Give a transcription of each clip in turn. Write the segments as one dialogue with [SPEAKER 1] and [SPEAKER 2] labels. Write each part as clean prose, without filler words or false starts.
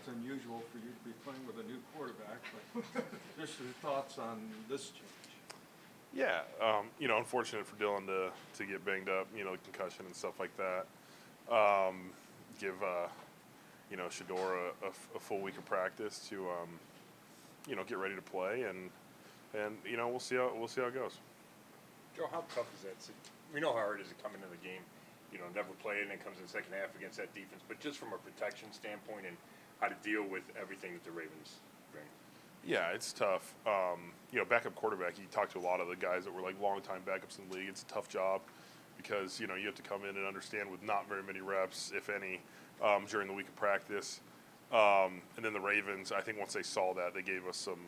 [SPEAKER 1] it's unusual for you to be playing with a new quarterback, but just your thoughts on this change.
[SPEAKER 2] Yeah, unfortunate for Dylan to get banged up, concussion and stuff like that. Give Shador a full week of practice to get ready to play, and we'll see how it goes.
[SPEAKER 3] Joe, how tough is that? We know how hard it is to come into the game, never play it, and then comes in the second half against that defense. But just from a protection standpoint and how to deal with everything that the Ravens bring.
[SPEAKER 2] Yeah, it's tough. Backup quarterback, you talk to a lot of the guys that were like longtime backups in the league. It's a tough job because, you have to come in and understand with not very many reps, if any, during the week of practice. And then the Ravens, I think once they saw that, they gave us some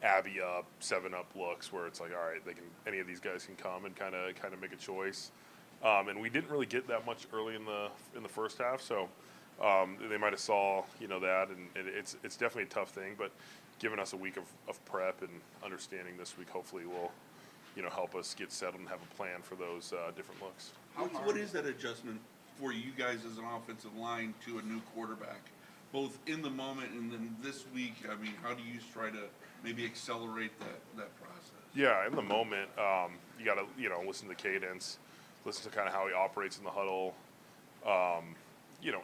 [SPEAKER 2] Abby up, 7-up looks where it's like, all right, any of these guys can come and kind of make a choice. And we didn't really get that much early in the first half, so they might have saw that, and it's definitely a tough thing. But giving us a week of prep and understanding this week hopefully will help us get settled and have a plan for those different looks.
[SPEAKER 4] What is that adjustment for you guys as an offensive line to a new quarterback, both in the moment and then this week? I mean, how do you try to maybe accelerate that process?
[SPEAKER 2] Yeah, in the moment, you got to listen to cadence, listen to kind of how he operates in the huddle.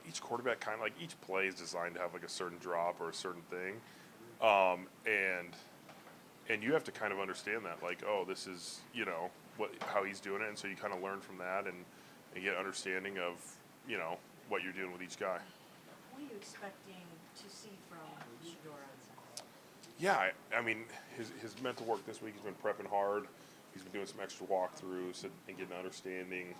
[SPEAKER 2] Each quarterback each play is designed to have like a certain drop or a certain thing. And you have to kind of understand that, like, oh, this is, how he's doing it. And so you kind of learn from that and get understanding of, what you're doing with each guy.
[SPEAKER 5] What are you expecting to see from Shador?
[SPEAKER 2] Yeah, I mean, his mental work this week, he's been prepping hard. He's been doing some extra walkthroughs and getting understanding,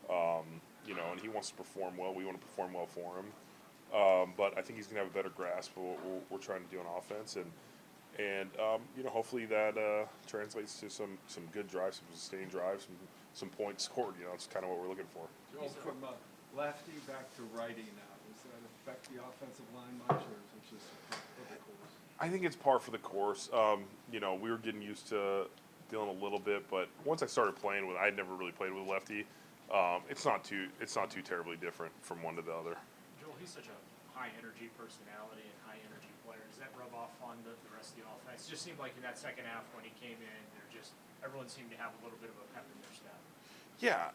[SPEAKER 2] and he wants to perform well. We want to perform well for him. But I think he's going to have a better grasp of what we're trying to do on offense. And hopefully that translates to some good drives, some sustained drives, some points scored. It's kind of what we're looking for.
[SPEAKER 1] Joe, from lefty back to righty now, does that affect the offensive line much, or is it just part of the course?
[SPEAKER 2] I think it's par for the course. We were getting used to Dylan a little bit, but once I started playing with, I'd never really played with a lefty. It's not too terribly different from one to the other.
[SPEAKER 6] Joel, he's such a high energy personality and high energy player. Does that rub off on the rest of the offense? It just seemed like in that second half when he came in, everyone seemed to have a little bit of a pep in their step.
[SPEAKER 2] Yeah,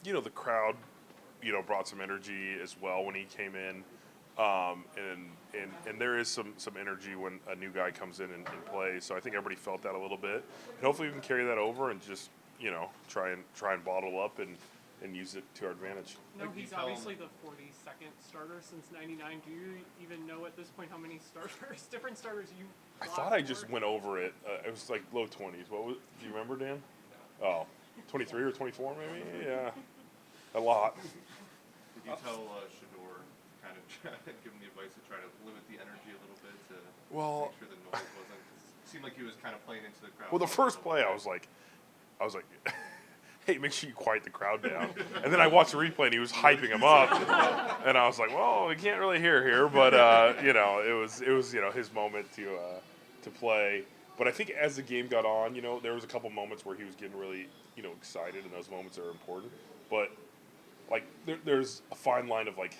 [SPEAKER 2] the crowd, brought some energy as well when he came in. And there is some energy when a new guy comes in and plays. So I think everybody felt that a little bit. And hopefully we can carry that over and just, try and bottle up and use it to our advantage.
[SPEAKER 7] No, he's obviously the 42nd starter since '99. Do you even know at this point how many different starters you?
[SPEAKER 2] I thought I just went over it. It was like low 20s. Do you remember, Dan? Oh, 23 or 24 maybe? Yeah, a lot.
[SPEAKER 8] Did you tell Shador, kind of give him the advice to try to limit the energy a little bit to make sure the noise wasn't? It seemed like he was kind of playing into the crowd.
[SPEAKER 2] Well, the first play I was like, hey, make sure you quiet the crowd down. And then I watched the replay and he was hyping him up, and I was like, well, we can't really hear here, but it was his moment to play. But I think as the game got on, there was a couple moments where he was getting really excited, and those moments are important. But like there's a fine line of like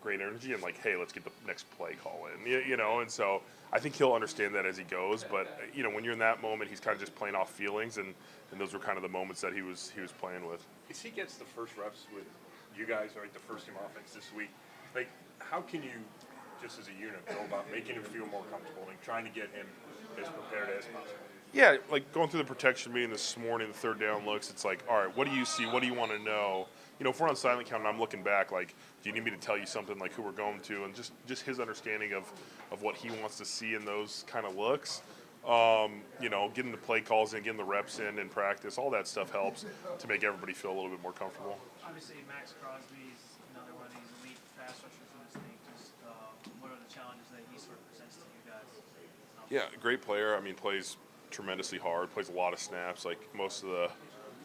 [SPEAKER 2] great energy and like, hey, let's get the next play call in, and so I think he'll understand that as he goes. But when you're in that moment, he's kind of just playing off feelings, and those were kind of the moments that he was playing with.
[SPEAKER 3] If he gets the first reps with you guys, right, the first team offense this week, like, how can you, just as a unit, go about making him feel more comfortable and trying to get him as prepared as possible?
[SPEAKER 2] Yeah, like going through the protection meeting this morning, the third down looks, it's like, all right, what do you see? What do you want to know? If we're on silent count and I'm looking back, like, do you need me to tell you something, like who we're going to? And just his understanding of what he wants to see in those kind of looks. Getting the play calls in, getting the reps in practice, all that stuff helps to make everybody feel a little bit more comfortable.
[SPEAKER 6] Obviously, Maxx Crosby is another one of these elite pass rushers in this league. Just what are the challenges that he sort of presents to you guys?
[SPEAKER 2] Yeah, great player. I mean, plays tremendously hard, plays a lot of snaps. Like most of the,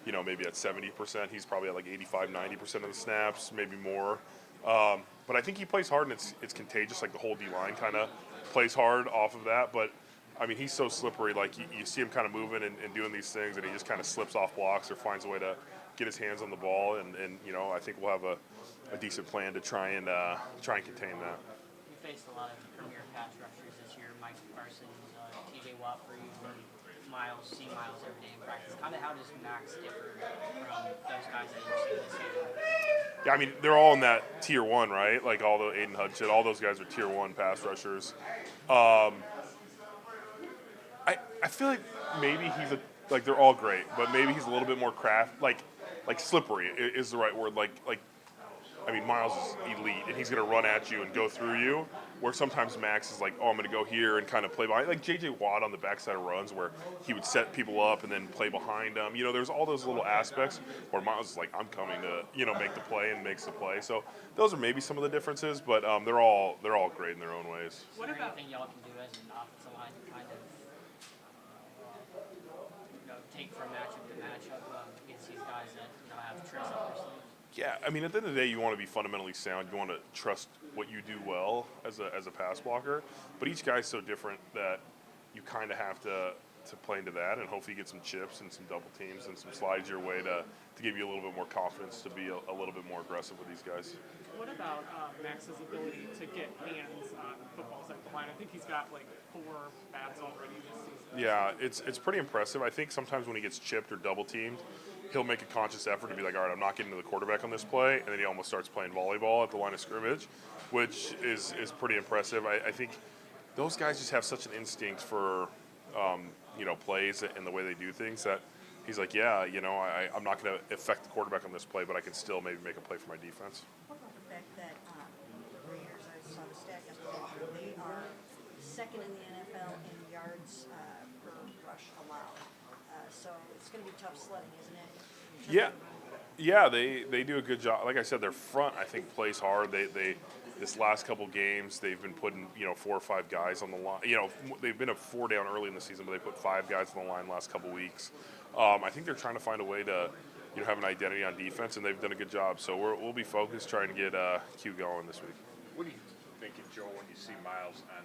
[SPEAKER 2] maybe at 70%, he's probably at like 85, 90% of the snaps, maybe more. But I think he plays hard, and it's contagious. Like the whole D-line kind of plays hard off of that. But I mean, he's so slippery. Like you see him kind of moving and doing these things, and he just kind of slips off blocks or finds a way to get his hands on the ball. And I think we'll have a decent plan to try and contain that.
[SPEAKER 9] faced a lot of premier pass rushers this year, Mike Parsons, TJ Watt for you, Myles, see Myles every day in practice. Kind of how does Maxx differ from those guys that you've seen this season?
[SPEAKER 2] Yeah, I mean, they're all in that tier one, right? Like all the Aiden Hudson, all those guys are tier one pass rushers. I feel like maybe like they're all great, but maybe he's a little bit more like slippery is the right word. I mean, Myles is elite, and he's going to run at you and go through you, where sometimes Maxx is like, oh, I'm going to go here and kind of play behind. Like J.J. Watt on the backside of runs where he would set people up and then play behind them. You know, there's all those little aspects where Myles is like, I'm coming to, make the play and makes the play. So those are maybe some of the differences, but they're all great in their own ways.
[SPEAKER 9] What about anything y'all can do as an offensive line to kind of take from matchup to matchup against these guys that have tricks up their sleeves?
[SPEAKER 2] Yeah, I mean, at the end of the day, you want to be fundamentally sound. You want to trust what you do well as a pass blocker. But each guy's so different that you kind of have to play into that, and hopefully you get some chips and some double teams and some slides your way to give you a little bit more confidence to be a little bit more aggressive with these guys.
[SPEAKER 7] What about Max's ability to get hands on footballs at the line? I think he's got like 4 bats already this season.
[SPEAKER 2] Yeah, it's pretty impressive. I think sometimes when he gets chipped or double teamed, he'll make a conscious effort to be like, all right, I'm not getting to the quarterback on this play, and then he almost starts playing volleyball at the line of scrimmage, which is pretty impressive. I think those guys just have such an instinct for plays and the way they do things that he's like, yeah, I'm not going to affect the quarterback on this play, but I can still maybe make a play for my defense.
[SPEAKER 5] What about the fact that the Raiders, I saw the stat yesterday, they are second in the NFL in yards per rush allowed. So it's going to be tough sledding, isn't it?
[SPEAKER 2] Yeah, they do a good job. Like I said, their front, I think, plays hard. They this last couple games, they've been putting 4 or 5 guys on the line. They've been a 4 down early in the season, but they put 5 guys on the line last couple weeks. I think they're trying to find a way to have an identity on defense, and they've done a good job. So we'll be focused trying to get Q going this week.
[SPEAKER 3] What are you thinking, Joe, when you see Myles on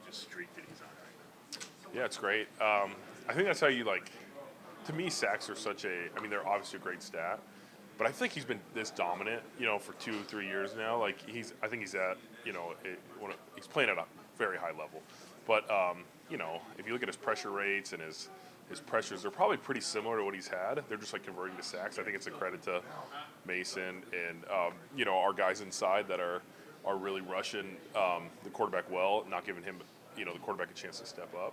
[SPEAKER 3] the streak that he's on right now?
[SPEAKER 2] Yeah, it's great. I think that's how you to me, sacks are they're obviously a great stat, but I think he's been this dominant, for 2-3 years now. I think he's at, he's playing at a very high level. But, if you look at his pressure rates and his pressures, they're probably pretty similar to what he's had. They're just converting to sacks. I think it's a credit to Mason and, our guys inside that are really rushing the quarterback well, not giving him, the quarterback a chance to step up.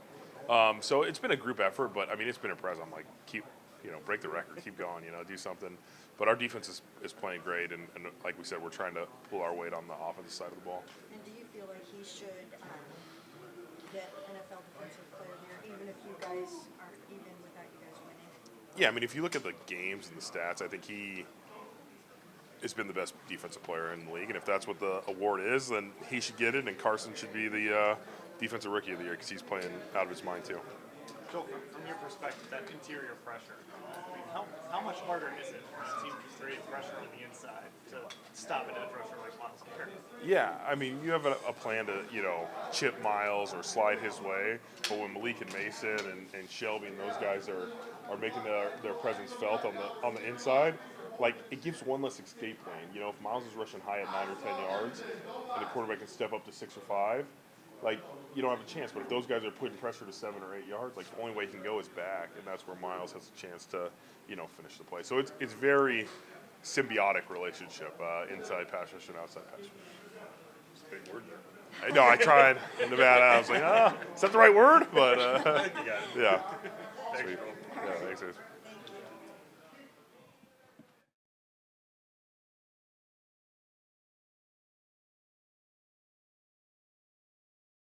[SPEAKER 2] So it's been a group effort, but it's been impressive. I'm like, keep, break the record, keep going, do something. But our defense is playing great, and like we said, we're trying to pull our weight on the offensive side of the ball.
[SPEAKER 5] And do you feel like he should get NFL Defensive Player of the Year, even if you guys aren't even without you guys winning?
[SPEAKER 2] Yeah, if you look at the games and the stats, I think he has been the best defensive player in the league, and if that's what the award is, then he should get it, and Carson should be the Defensive Rookie of the Year because he's playing out of his mind too.
[SPEAKER 7] So from your perspective, that interior pressure, how much harder is it for a team to create pressure on the inside to stop an edge rusher like Myles Garrett?
[SPEAKER 2] Yeah, you have a plan to, chip Myles or slide his way, but when Malik and Mason and Shelby and those guys are making their presence felt on the inside, it gives one less escape lane. If Myles is rushing high at 9 or 10 yards and the quarterback can step up to 6 or 5, you don't have a chance. But if those guys are putting pressure to 7 or 8 yards, the only way he can go is back, and that's where Myles has a chance to, finish the play. So it's very symbiotic relationship, inside pass rush and outside pass rush.
[SPEAKER 3] It's a big word there.
[SPEAKER 2] I know, I tried in Nevada. I was like, is that the right word? But,
[SPEAKER 3] You got it.
[SPEAKER 2] yeah.
[SPEAKER 3] Thanks,
[SPEAKER 2] Sweet.
[SPEAKER 3] Joe.
[SPEAKER 2] Yeah, thanks, guys.